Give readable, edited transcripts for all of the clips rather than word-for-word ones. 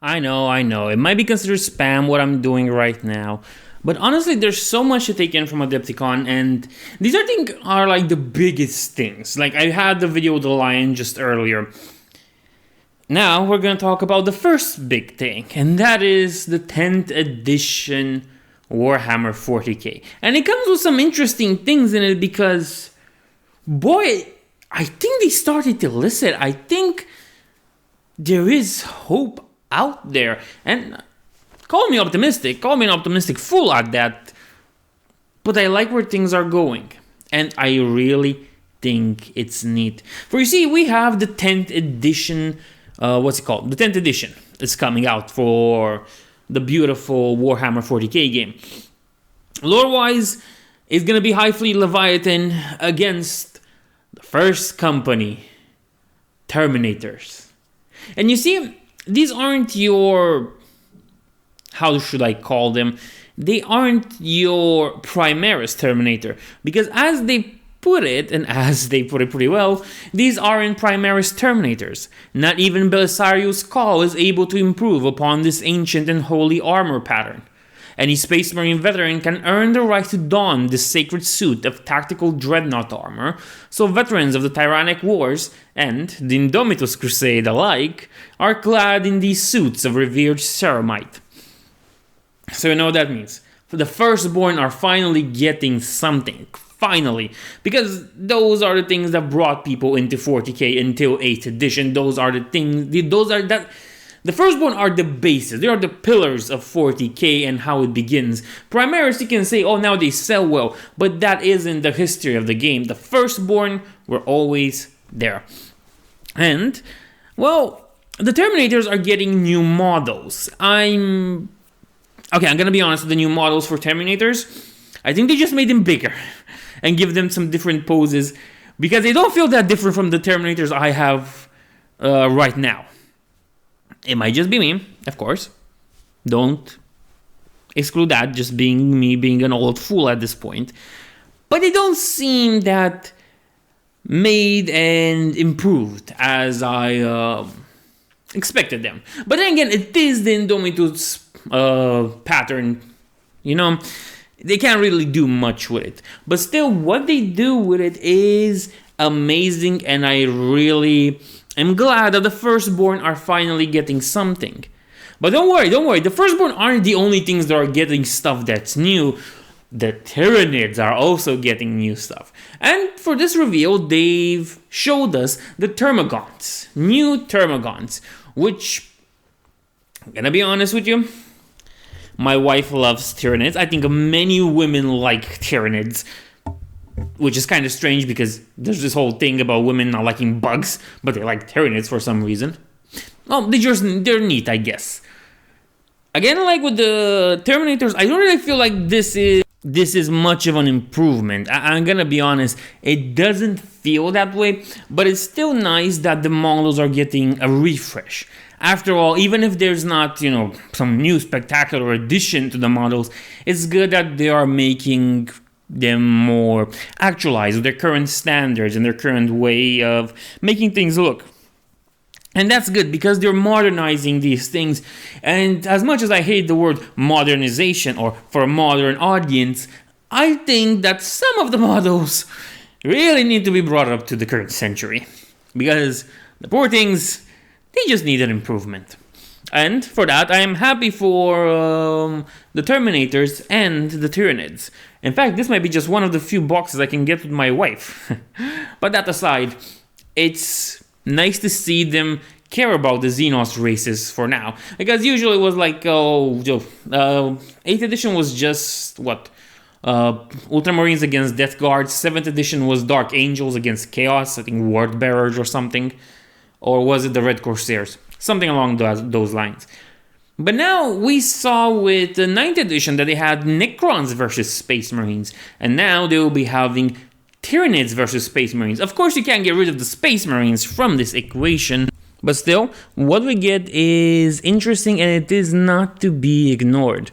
I know. It might be considered spam what I'm doing right now. But honestly, there's so much to take in from Adepticon, and these I think are like the biggest things. Like I had the video with the lion just earlier. Now we're gonna talk about the first big thing, and that is the 10th edition Warhammer 40k. And it comes with some interesting things in it because, boy, I think they started to listen. I think there is hope out there, and call me optimistic, call me an optimistic fool at that, but I like where things are going, and I really think it's neat. For you see, we have the 10th edition, what's it called? The 10th edition is coming out for the beautiful Warhammer 40k game. Lore-wise, it's gonna be High Fleet Leviathan against the first company, Terminators. And you see, these aren't your, how should I call them? They aren't your Primaris Terminator. Because as they put it, and as they put it pretty well, these aren't Primaris Terminators. Not even Belisarius' Call is able to improve upon this ancient and holy armor pattern. Any Space Marine veteran can earn the right to don this sacred suit of tactical dreadnought armor, so veterans of the Tyrannic Wars and the Indomitus Crusade alike are clad in these suits of revered ceramite. So you know what that means. The Firstborn are finally getting something. Finally. Because those are the things that brought people into 40k until 8th edition. Those are the things, the Firstborn are the bases. They are the pillars of 40k and how it begins. Primaris, you can say, oh, now they sell well. But that isn't the history of the game. The Firstborn were always there. And, well, the Terminators are getting new models. I'm gonna be honest with the new models for Terminators. I think they just made them bigger and give them some different poses because they don't feel that different from the Terminators I have right now. It might just be me, of course. Don't exclude that, just being me being an old fool at this point. But they don't seem that made and improved as I expected them. But then again, it is the Indomitus pattern, you know. They can't really do much with it. But still, what they do with it is amazing, and I really am glad that the Firstborn are finally getting something. But don't worry, the Firstborn aren't the only things that are getting stuff that's new. The Tyranids are also getting new stuff. And for this reveal, they've showed us the Termagants, new Termagants, which, I'm gonna be honest with you, my wife loves Tyranids. I think many women like Tyranids, which is kind of strange because there's this whole thing about women not liking bugs, but they like Tyranids for some reason. Well, they're neat, I guess. Again, like with the Terminators, I don't really feel like this is much of an improvement. I'm gonna be honest, it doesn't feel that way, but it's still nice that the models are getting a refresh. After all, even if there's not, some new spectacular addition to the models, it's good that they are making them more actualized with their current standards and their current way of making things look. And that's good because they're modernizing these things. And as much as I hate the word modernization or for a modern audience, I think that some of the models really need to be brought up to the current century. Because the poor things, they just need an improvement. And for that, I am happy for the Terminators and the Tyranids. In fact, this might be just one of the few boxes I can get with my wife. But that aside, it's nice to see them care about the Xenos races for now. Because usually it was like, 8th edition was just, Ultramarines against Death Guards. 7th edition was Dark Angels against Chaos, I think Word Bearers or something. Or was it the Red Corsairs? Something along those lines. But now we saw with the 9th edition that they had Necrons versus Space Marines. And now they will be having Tyranids versus Space Marines. Of course, you can't get rid of the Space Marines from this equation. But still, what we get is interesting and it is not to be ignored.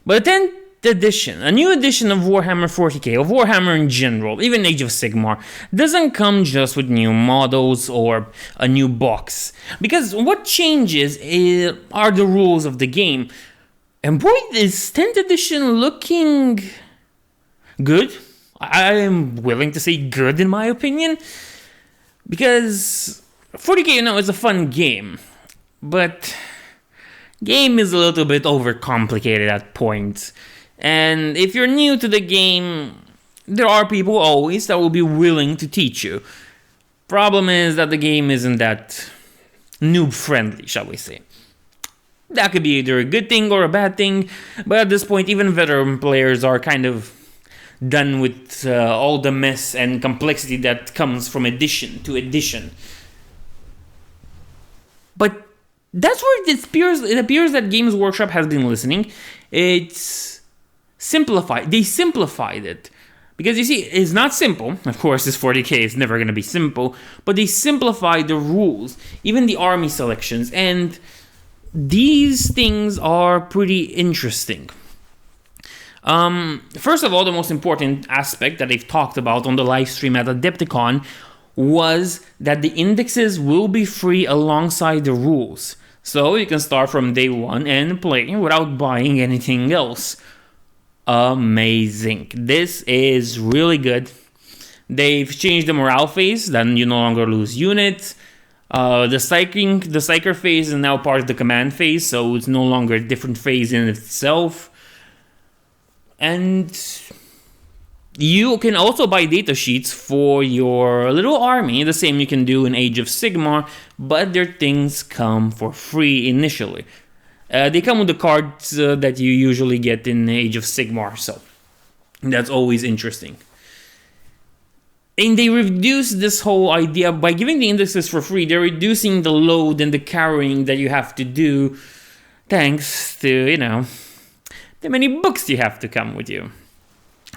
But the 10th edition, a new edition of Warhammer 40k, of Warhammer in general, even Age of Sigmar, doesn't come just with new models or a new box. Because what changes are the rules of the game. And boy, is 10th edition looking good. I am willing to say good in my opinion. Because 40k, is a fun game. But game is a little bit overcomplicated at points. And if you're new to the game, there are people always that will be willing to teach you. Problem is that the game isn't that noob friendly, shall we say. That could be either a good thing or a bad thing, but at this point even veteran players are kind of done with all the mess and complexity that comes from edition to edition. But that's where it appears that Games Workshop has been listening. It's simplified. They simplified it. Because you see, it's not simple. Of course, this 40k is never going to be simple. But they simplified the rules, even the army selections. And these things are pretty interesting. First of all, the most important aspect that they've talked about on the live stream at Adepticon was that the indexes will be free alongside the rules. So you can start from day one and play without buying anything else. Amazing. This is really good. They've changed the morale phase, then you no longer lose units. The psyker phase is now part of the command phase, so it's no longer a different phase in itself. And you can also buy data sheets for your little army, the same you can do in Age of Sigmar, but their things come for free initially. They come with the cards that you usually get in Age of Sigmar, so that's always interesting. And they reduce this whole idea by giving the indexes for free. They're reducing the load and the carrying that you have to do, thanks to, the many books you have to come with you.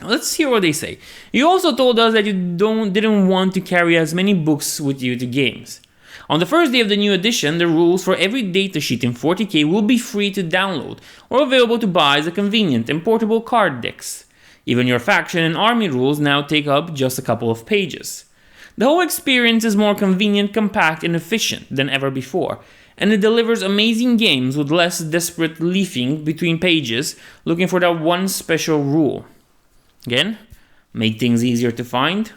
Let's hear what they say. You also told us that you didn't want to carry as many books with you to games. On the first day of the new edition, the rules for every datasheet in 40k will be free to download or available to buy as a convenient and portable card decks. Even your faction and army rules now take up just a couple of pages. The whole experience is more convenient, compact, and efficient than ever before, and it delivers amazing games with less desperate leafing between pages looking for that one special rule. Again, make things easier to find.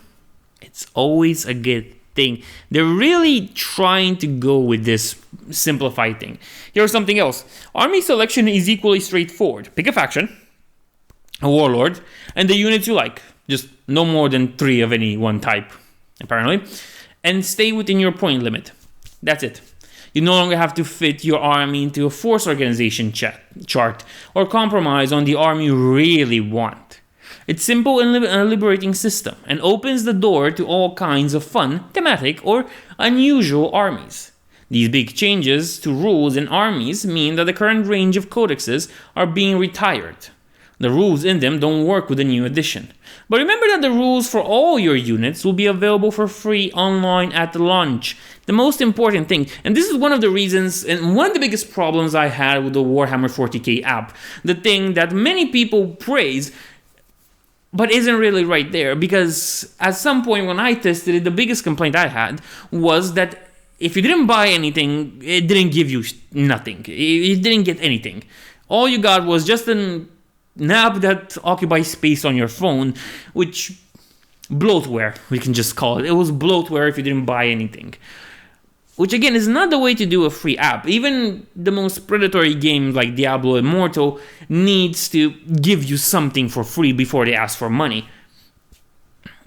It's always a good thing. They're really trying to go with this simplified thing. Here's something else. Army selection is equally straightforward. Pick a faction, a warlord, and the units you like. Just no more than 3 of any one type, apparently. And stay within your point limit. That's it. You no longer have to fit your army into a force organization chart or compromise on the army you really want. It's simple and a liberating system and opens the door to all kinds of fun, thematic, or unusual armies. These big changes to rules and armies mean that the current range of codexes are being retired. The rules in them don't work with the new edition. But remember that the rules for all your units will be available for free online at launch. The most important thing, and this is one of the reasons and one of the biggest problems I had with the Warhammer 40k app, the thing that many people praise but isn't really right there, because at some point when I tested it, the biggest complaint I had was that if you didn't buy anything, it didn't give you nothing. You didn't get anything. All you got was just an app that occupies space on your phone, which bloatware, we can just call it. It was bloatware if you didn't buy anything. Which again is not the way to do a free app. Even the most predatory games like Diablo Immortal needs to give you something for free before they ask for money.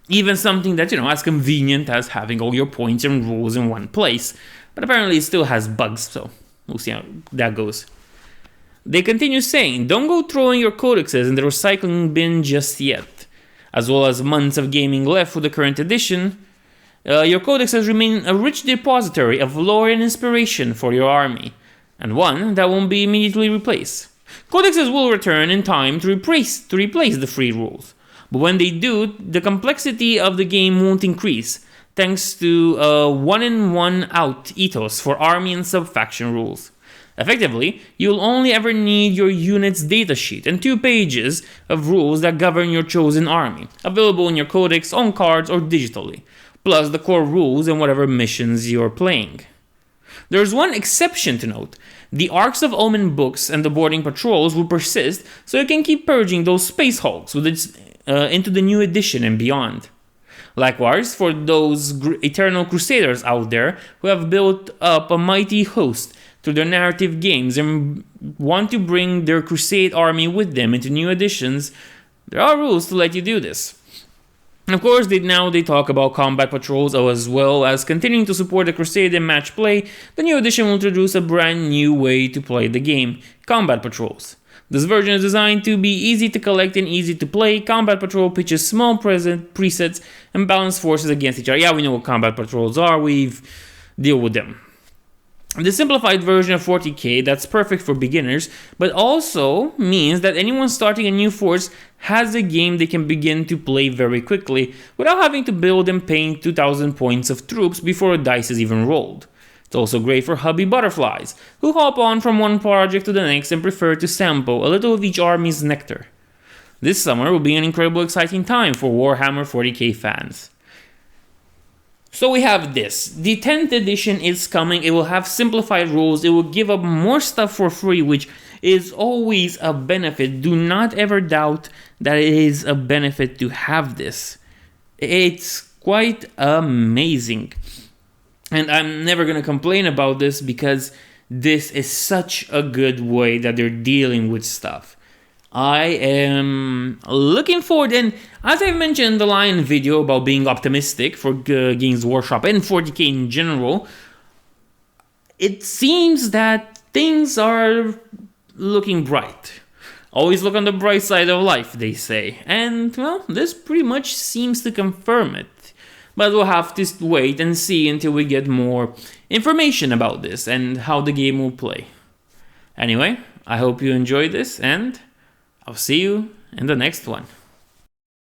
Even something that's, as convenient as having all your points and rules in one place. But apparently it still has bugs, so we'll see how that goes. They continue saying, don't go throwing your codexes in the recycling bin just yet. As well as months of gaming left with the current edition, your codexes remain a rich depository of lore and inspiration for your army, and one that won't be immediately replaced. Codexes will return in time to replace the free rules, but when they do, the complexity of the game won't increase. thanks to a one-in-one-out ethos for army and sub-faction rules. Effectively, you'll only ever need your unit's datasheet and 2 pages of rules that govern your chosen army, available in your codex, on cards, or digitally, plus the core rules and whatever missions you're playing. There's one exception to note. The Arcs of Omen books and the boarding patrols will persist, so you can keep purging those space hulks into the new edition and beyond. Likewise, for those Eternal Crusaders out there who have built up a mighty host through their narrative games and want to bring their Crusade army with them into new editions, there are rules to let you do this. Of course, they talk about combat patrols as well as continuing to support the Crusade and match play. The new edition will introduce a brand new way to play the game, combat patrols. This version is designed to be easy to collect and easy to play. Combat Patrol pitches small presets and balance forces against each other. Yeah, we know what combat patrols are, we've dealt with them. The simplified version of 40k, that's perfect for beginners, but also means that anyone starting a new force has a game they can begin to play very quickly without having to build and paint 2000 points of troops before a dice is even rolled. It's also great for hobby butterflies, who hop on from one project to the next and prefer to sample a little of each army's nectar. This summer will be an incredibly exciting time for Warhammer 40k fans. So we have this. The 10th edition is coming. It will have simplified rules. It will give up more stuff for free, which is always a benefit. Do not ever doubt that it is a benefit to have this. It's quite amazing. And I'm never going to complain about this because this is such a good way that they're dealing with stuff. I am looking forward, and as I mentioned in the Lion video about being optimistic for Games Workshop and 40k in general, it seems that things are looking bright. Always look on the bright side of life, they say. And, well, this pretty much seems to confirm it. But we'll have to wait and see until we get more information about this and how the game will play. Anyway, I hope you enjoyed this, and I'll see you in the next one.